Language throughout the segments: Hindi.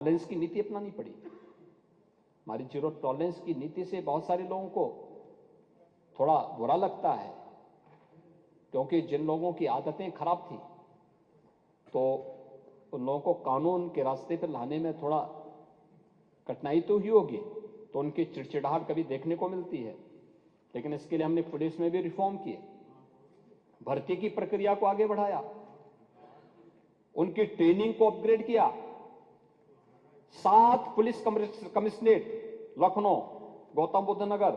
टॉलरेंस की नीति अपनानी पड़ी। हमारी जीरो टॉलरेंस की नीति से बहुत सारे लोगों को थोड़ा बुरा लगता है, क्योंकि जिन लोगों की आदतें खराब थी तो उन लोगों को कानून के रास्ते पर लाने में थोड़ा कठिनाई तो ही होगी, तो उनकी चिड़चिड़ाहट कभी देखने को मिलती है। लेकिन इसके लिए हमने पुलिस में भी रिफॉर्म किए, भर्ती की प्रक्रिया को आगे बढ़ाया, उनकी ट्रेनिंग को अपग्रेड किया। 7 पुलिस कमिश्नरेट लखनऊ, गौतम बुद्ध नगर,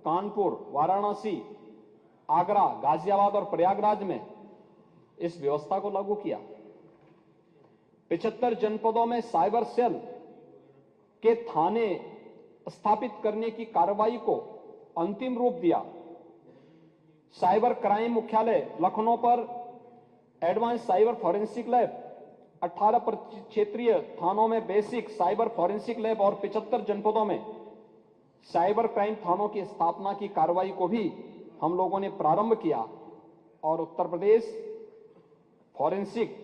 कानपुर, वाराणसी, आगरा, गाजियाबाद और प्रयागराज में इस व्यवस्था को लागू किया। 75 जनपदों में साइबर सेल के थाने स्थापित करने की कार्रवाई को अंतिम रूप दिया। साइबर क्राइम मुख्यालय लखनऊ पर एडवांस साइबर फॉरेंसिक लैब, 18 क्षेत्रीय थानों में बेसिक साइबर फॉरेंसिक लैब और 75 जनपदों में साइबर क्राइम थानों की स्थापना की कार्रवाई को भी हम लोगों ने प्रारंभ किया। और उत्तर प्रदेश फॉरेंसिक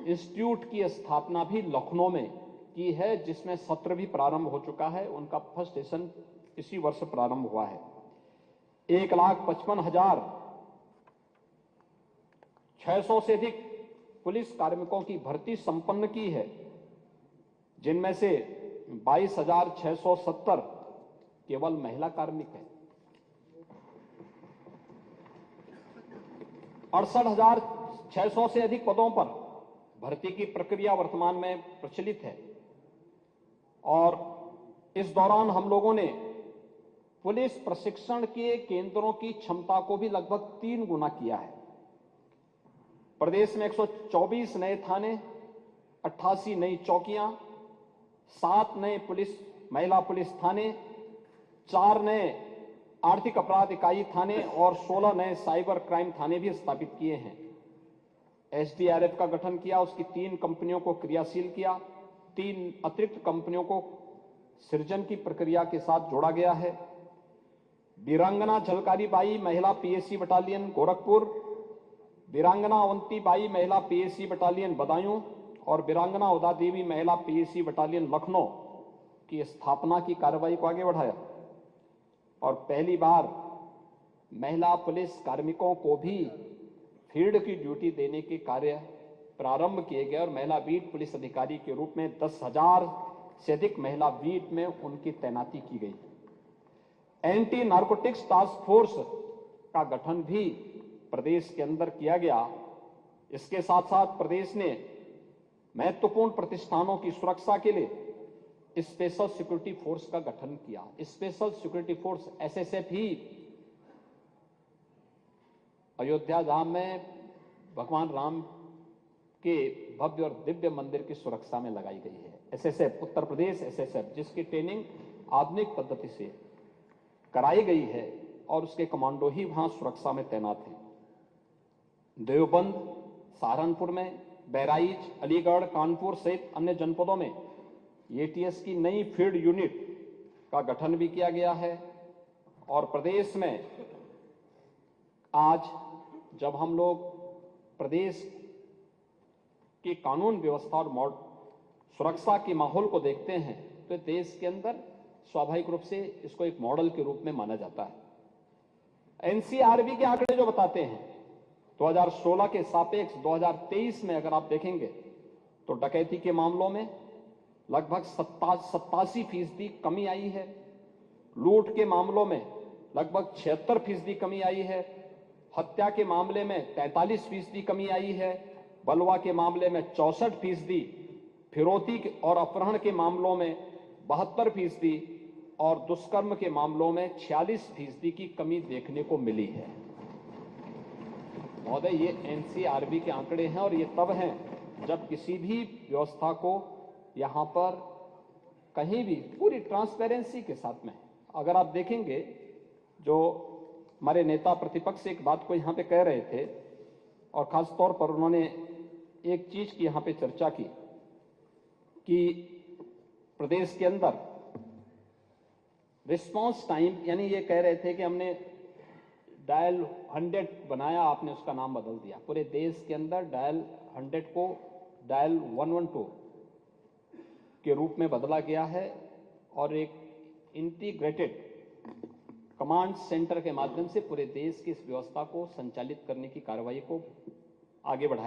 इंस्टीट्यूट की स्थापना भी लखनऊ में की है, जिसमें सत्र भी प्रारंभ हो चुका है। उनका फर्स्ट सेशन इसी वर्ष प्रारंभ हुआ है। 1,55,600 से अधिक पुलिस कार्मिकों की भर्ती संपन्न की है, जिनमें से 22,670 केवल महिला कार्मिक हैं। 68,600 से अधिक पदों पर भर्ती की प्रक्रिया वर्तमान में प्रचलित है। और इस दौरान हम लोगों ने पुलिस प्रशिक्षण के केंद्रों की क्षमता को भी लगभग 3 गुना किया है। प्रदेश में 124 नए थाने, 88 नई चौकियां, 7 नए महिला पुलिस थाने, 4 नए आर्थिक अपराध इकाई थाने और 16 नए साइबर क्राइम थाने भी स्थापित किए हैं। एसडीआरएफ का गठन किया, उसकी 3 कंपनियों को क्रियाशील किया, 3 अतिरिक्त कंपनियों को सृजन की प्रक्रिया के साथ जोड़ा गया है। वीरांगना झलकारी बाई महिला पीएसी बटालियन गोरखपुर, वीरांगना अवंती बाई महिला पीएसी बटालियन बदायूं और वीरांगना उदा देवी महिला पीएसी बटालियन लखनऊ की स्थापना की कार्रवाई को आगे बढ़ाया। और पहली बार महिला पुलिस कार्मिकों को भी फील्ड की ड्यूटी देने के कार्य प्रारंभ किए गए और महिला बीट पुलिस अधिकारी के रूप में 10,000 से अधिक महिला बीट में उनकी तैनाती की गई। एंटी नारकोटिक्स टास्क फोर्स का गठन भी प्रदेश के अंदर किया गया। इसके साथ साथ प्रदेश ने महत्वपूर्ण प्रतिष्ठानों की सुरक्षा के लिए स्पेशल सिक्योरिटी फोर्स का गठन किया। स्पेशल सिक्योरिटी फोर्स एसएसएफ ही अयोध्या धाम में भगवान राम के भव्य और दिव्य मंदिर की सुरक्षा में लगाई गई है। एसएसएफ, उत्तर प्रदेश एसएसएफ, जिसकी ट्रेनिंग आधुनिक पद्धति से कराई गई है और उसके कमांडो ही वहां सुरक्षा में तैनात हैं। देवबंद, सहारनपुर में, बहराइच, अलीगढ़, कानपुर सहित अन्य जनपदों में एटीएस की नई फील्ड यूनिट का गठन भी किया गया है। और प्रदेश में आज जब हम लोग प्रदेश की कानून व्यवस्था और सुरक्षा के माहौल को देखते हैं तो देश के अंदर स्वाभाविक रूप से इसको एक मॉडल के रूप में माना जाता है। एनसीआरबी के आंकड़े जो बताते हैं 2016 के सापेक्ष 2023 में अगर आप देखेंगे तो डकैती के मामलों में लगभग 87% कमी आई है, लूट के मामलों में लगभग 76% कमी आई है, हत्या के मामले में 43% कमी आई है, बलवा के मामले में 64%, फिरौती और अपहरण के मामलों में 72% और दुष्कर्म के मामलों में 46% की कमी देखने को मिली है। महोदय, ये एनसीआरबी के आंकड़े हैं और ये तब हैं जब किसी भी व्यवस्था को यहां पर कहीं भी पूरी ट्रांसपेरेंसी के साथ में, अगर आप देखेंगे जो हमारे नेता प्रतिपक्ष एक बात को यहां पे कह रहे थे और खास तौर पर उन्होंने एक चीज की यहां पे चर्चा की कि प्रदेश के अंदर रिस्पांस टाइम, यानी ये कह रहे थे कि हमने डायल 100 बनाया, आपने उसका नाम बदल दिया। पूरे देश के अंदर डायल 100 को डायल 112 के रूप में बदला गया है और एक इंटीग्रेटेड कमांड सेंटर के माध्यम से पूरे देश की इस व्यवस्था को संचालित करने की कार्रवाई को आगे बढ़ाया